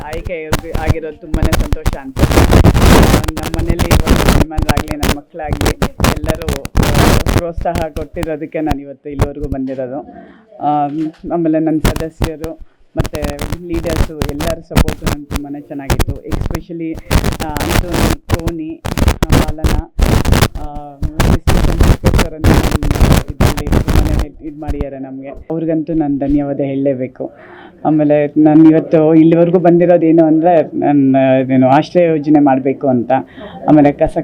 ಆಯ್ಕೆ ಆಗಿರೋದು ತುಂಬಾ ಸಂತೋಷ ಅನ್ಸುತ್ತೆ. ನಮ್ಮ ಮನೇಲಿ ಇವಾಗ ಯಜಮಾನರಾಗಲಿ ನನ್ನ ಮಕ್ಕಳಾಗಲಿ ಎಲ್ಲರೂ ಪ್ರೋತ್ಸಾಹ ಕೊಟ್ಟಿರೋದಕ್ಕೆ ನಾನು ಇವತ್ತು ಇಲ್ಲಿವರೆಗೂ ಬಂದಿರೋದು. ಆಮೇಲೆ ನನ್ನ ಸದಸ್ಯರು ಮತ್ತು ಲೀಡರ್ಸು ಎಲ್ಲರ ಸಪೋರ್ಟು ನನಗೆ ತುಂಬಾ ಚೆನ್ನಾಗಿತ್ತು. ಎಸ್ಪೆಷಲಿ ಅಂಟೋನಿ, ಟೋನಿ, ಪಾಲನ, ಇದರಲ್ಲಿ ತುಂಬಾ ಇದು ಮಾಡಿದ್ದಾರೆ ನಮಗೆ. ಅವ್ರಿಗಂತೂ ನಾನು ಧನ್ಯವಾದ ಹೇಳಲೇಬೇಕು. ಆಮೇಲೆ ನಾನು ಇವತ್ತು ಇಲ್ಲಿವರೆಗೂ ಬಂದಿರೋದೇನು ಅಂದರೆ ನಾನು ಆಶ್ರಯ ಯೋಜನೆ ಮಾಡಬೇಕು ಅಂತ, ಆಮೇಲೆ ಕಸ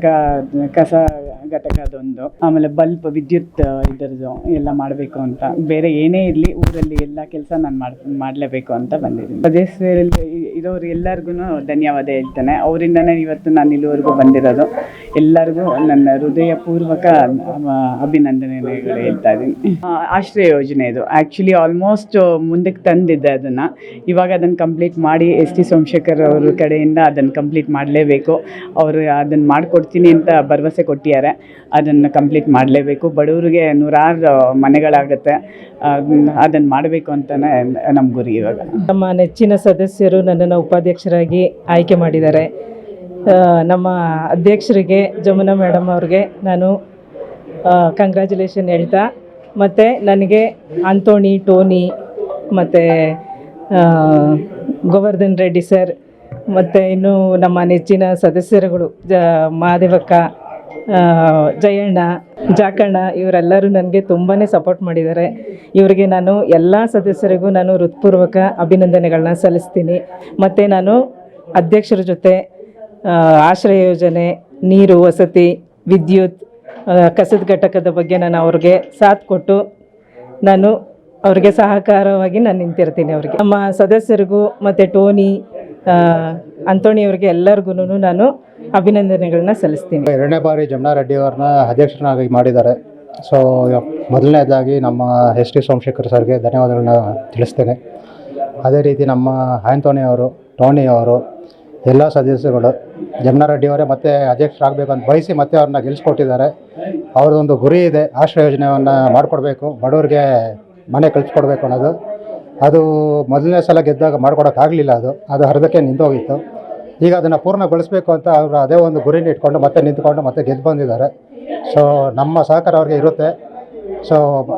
ಘಟಕದೊಂದು, ಆಮೇಲೆ ಬಲ್ಪ್ ವಿದ್ಯುತ್ ಇದರದ್ದು ಎಲ್ಲ ಮಾಡಬೇಕು ಅಂತ. ಬೇರೆ ಏನೇ ಇರಲಿ ಊರಲ್ಲಿ ಎಲ್ಲ ಕೆಲಸ ನಾನು ಮಾಡಲೇಬೇಕು ಅಂತ ಬಂದಿದ್ದೀನಿ. ಪ್ರದೇಶದಲ್ಲಿ ಇರೋರು ಎಲ್ಲರಿಗೂ ಧನ್ಯವಾದ ಹೇಳ್ತೇನೆ. ಅವರಿಂದನೇ ಇವತ್ತು ನಾನು ಇಲ್ಲಿವರೆಗೂ ಬಂದಿರೋದು. ಎಲ್ಲರಿಗೂ ನನ್ನ ಹೃದಯಪೂರ್ವಕ ಅಭಿನಂದನೆಗಳು ಹೇಳ್ತಾ ಇದ್ದೀನಿ. ಆಶ್ರಯ ಯೋಜನೆ ಇದು ಆ್ಯಕ್ಚುಲಿ ಆಲ್ಮೋಸ್ಟ್ ಮುಂದಕ್ಕೆ ತಂದಿದ್ದೆ ಅದನ್ನು. ಇವಾಗ ಅದನ್ನು ಕಂಪ್ಲೀಟ್ ಮಾಡಿ ST ಸೋಮಶೇಖರ್ ಅವ್ರ ಕಡೆಯಿಂದ ಅದನ್ನು ಕಂಪ್ಲೀಟ್ ಮಾಡಲೇಬೇಕು. ಅವರು ಅದನ್ನು ಮಾಡಿಕೊಡ್ತೀನಿ ಅಂತ ಭರವಸೆ ಕೊಟ್ಟಿದ್ದಾರೆ. ಅದನ್ನು ಕಂಪ್ಲೀಟ್ ಮಾಡಲೇಬೇಕು. ಬಡವರಿಗೆ ನೂರಾರು ಮನೆಗಳಾಗುತ್ತೆ, ಅದನ್ನು ಮಾಡಬೇಕು ಅಂತಲೇ ನಮ್ಮ ಗುರಿ. ಇವಾಗ ನಮ್ಮ ನೆಚ್ಚಿನ ಸದಸ್ಯರು ನನ್ನನ್ನು ಉಪಾಧ್ಯಕ್ಷರಾಗಿ ಆಯ್ಕೆ ಮಾಡಿದ್ದಾರೆ. ನಮ್ಮ ಅಧ್ಯಕ್ಷರಿಗೆ ಜಮುನಾ ಮೇಡಮ್ ಅವ್ರಿಗೆ ನಾನು ಕಂಗ್ರ್ಯಾಚುಲೇಷನ್ ಹೇಳ್ತಾ, ಮತ್ತು ನನಗೆ ಆಂಟೋನಿ, ಟೋನಿ ಮತ್ತು ಗೋವರ್ಧನ್ ರೆಡ್ಡಿ ಸರ್, ಮತ್ತು ಇನ್ನು ನಮ್ಮ ನೆಚ್ಚಿನ ಸದಸ್ಯರುಗಳು ಮಹಾದೇವಕ್ಕ, ಜಯಣ್ಣ, ಜಾಕಣ್ಣ ಇವರೆಲ್ಲರೂ ನನಗೆ ತುಂಬಾ ಸಪೋರ್ಟ್ ಮಾಡಿದ್ದಾರೆ. ಇವರಿಗೆ ನಾನು ಎಲ್ಲ ಸದಸ್ಯರಿಗೂ ನಾನು ಹೃತ್ಪೂರ್ವಕ ಅಭಿನಂದನೆಗಳನ್ನ ಸಲ್ಲಿಸ್ತೀನಿ. ಮತ್ತು ನಾನು ಅಧ್ಯಕ್ಷರ ಜೊತೆ ಆಶ್ರಯ ಯೋಜನೆ, ನೀರು, ವಸತಿ, ವಿದ್ಯುತ್, ಕಸದ ಘಟಕದ ಬಗ್ಗೆ ನಾನು ಅವ್ರಿಗೆ ಸಾಥ್ ಕೊಟ್ಟು ನಾನು ಅವ್ರಿಗೆ ಸಹಕಾರವಾಗಿ ನಾನು ನಿಂತಿರ್ತೀನಿ. ಅವ್ರಿಗೆ, ನಮ್ಮ ಸದಸ್ಯರಿಗೂ ಮತ್ತು ಟೋನಿ, ಅಂಟೋಣಿಯವ್ರಿಗೆ ಎಲ್ಲರಿಗೂ ನಾನು ಅಭಿನಂದನೆಗಳನ್ನ ಸಲ್ಲಿಸ್ತೀನಿ. 2ನೇ ಬಾರಿ ಜಮುನಾ ರೆಡ್ಡಿ ಅವ್ರನ್ನ ಅಧ್ಯಕ್ಷರನ್ನಾಗಿ ಮಾಡಿದ್ದಾರೆ. ಸೊ ಮೊದಲನೇದಾಗಿ ನಮ್ಮ ST ಸೋಮಶೇಖರ್ ಸರ್ಗೆ ಧನ್ಯವಾದಗಳನ್ನ ತಿಳಿಸ್ತೇನೆ. ಅದೇ ರೀತಿ ನಮ್ಮ ಆಂಟೋನಿ ಅವರು, ಟೋನಿ ಅವರು, ಎಲ್ಲ ಸದಸ್ಯರುಗಳು ಜಮುನಾ ರೆಡ್ಡಿ ಅವರೇ ಮತ್ತೆ ಅಧ್ಯಕ್ಷರಾಗಬೇಕು ಅಂತ ಬಯಸಿ ಮತ್ತೆ ಅವ್ರನ್ನ ಗೆಲ್ಲಿಸ್ಕೊಟ್ಟಿದ್ದಾರೆ. ಅವ್ರದ್ದೊಂದು ಗುರಿ ಇದೆ, ಆಶ್ರಯ ಯೋಜನೆಯನ್ನು ಮಾಡಿಕೊಡ್ಬೇಕು, ಬಡವ್ರಿಗೆ ಮನೆ ಕಳಿಸ್ಕೊಡ್ಬೇಕು ಅನ್ನೋದು. ಅದು ಮೊದಲನೇ ಸಲ ಗೆದ್ದಾಗ ಮಾಡ್ಕೊಡೋಕ್ಕಾಗಲಿಲ್ಲ, ಅದು ಅರ್ಧಕ್ಕೆ ನಿಂತೋಗಿತ್ತು. ಈಗ ಅದನ್ನು ಪೂರ್ಣಗೊಳಿಸಬೇಕು ಅಂತ ಅವರು ಅದೇ ಒಂದು ಗುರಿನ ಇಟ್ಕೊಂಡು ಮತ್ತೆ ನಿಂತ್ಕೊಂಡು ಮತ್ತೆ ಗೆದ್ದು ಬಂದಿದ್ದಾರೆ. ಸೊ ನಮ್ಮ ಸಹಕಾರ ಅವ್ರಿಗೆ ಇರುತ್ತೆ. ಸೊ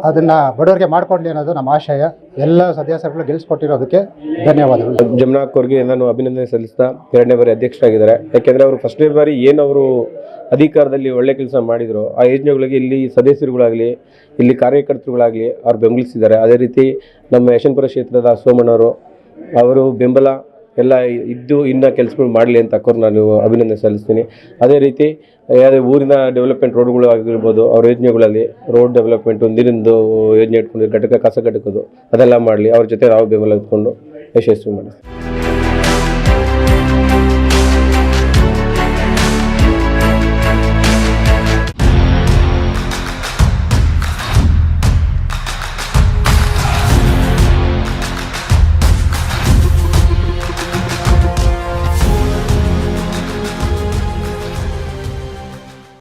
ಅದನ್ನು ಬಡವರಿಗೆ ಮಾಡಿಕೊಡ್ಲಿ ಅನ್ನೋದು ನಮ್ಮ ಆಶಯ. ಎಲ್ಲ ಸದಸ್ಯರುಗಳು ಗೆಲ್ಲಿಸ್ಕೊಟ್ಟಿರೋದಕ್ಕೆ ಧನ್ಯವಾದಗಳು. ಜಮುನಾ ಅವ್ರಿಗೆ ನಾನು ಅಭಿನಂದನೆ ಸಲ್ಲಿಸ್ತಾ 2ನೇ ಬಾರಿ ಅಧ್ಯಕ್ಷರಾಗಿದ್ದಾರೆ. ಯಾಕೆಂದರೆ ಅವರು ಫಸ್ಟ್ನೇ ಬಾರಿ ಏನು ಅವರು ಅಧಿಕಾರದಲ್ಲಿ ಒಳ್ಳೆ ಕೆಲಸ ಮಾಡಿದರು ಆ ಯೋಜನೆಗಳಿಗೆ ಇಲ್ಲಿ ಸದಸ್ಯರುಗಳಾಗಲಿ, ಇಲ್ಲಿ ಕಾರ್ಯಕರ್ತರುಗಳಾಗಲಿ ಅವ್ರು ಬೆಂಬಲಿಸಿದ್ದಾರೆ. ಅದೇ ರೀತಿ ನಮ್ಮ ಯಶವಂತಪುರ ಕ್ಷೇತ್ರದ ಸೋಮಣ್ಣವರು, ಅವರು ಬೆಂಬಲ ಎಲ್ಲ ಇದ್ದು ಇನ್ನು ಕೆಲಸಗಳು ಮಾಡಲಿ ಅಂತ ನಾನು ಅಭಿನಂದನೆ ಸಲ್ಲಿಸ್ತೀನಿ. ಅದೇ ರೀತಿ ಯಾವುದೇ ಊರಿನ ಡೆವಲಪ್ಮೆಂಟ್ ರೋಡ್ಗಳು ಆಗಿರ್ಬೋದು, ಅವ್ರ ಯೋಜನೆಗಳಲ್ಲಿ ರೋಡ್ ಡೆವಲಪ್ಮೆಂಟು, ನೀರಿಂದು ಯೋಜನೆ ಇಟ್ಕೊಂಡು ಕಸ ಘಟಕದ್ದು ಅದೆಲ್ಲ ಮಾಡಲಿ, ಅವ್ರ ಜೊತೆ ನಾವು ಬೆಂಬಲ ಇಟ್ಕೊಂಡು ಯಶಸ್ವಿ ಮಾಡಿ.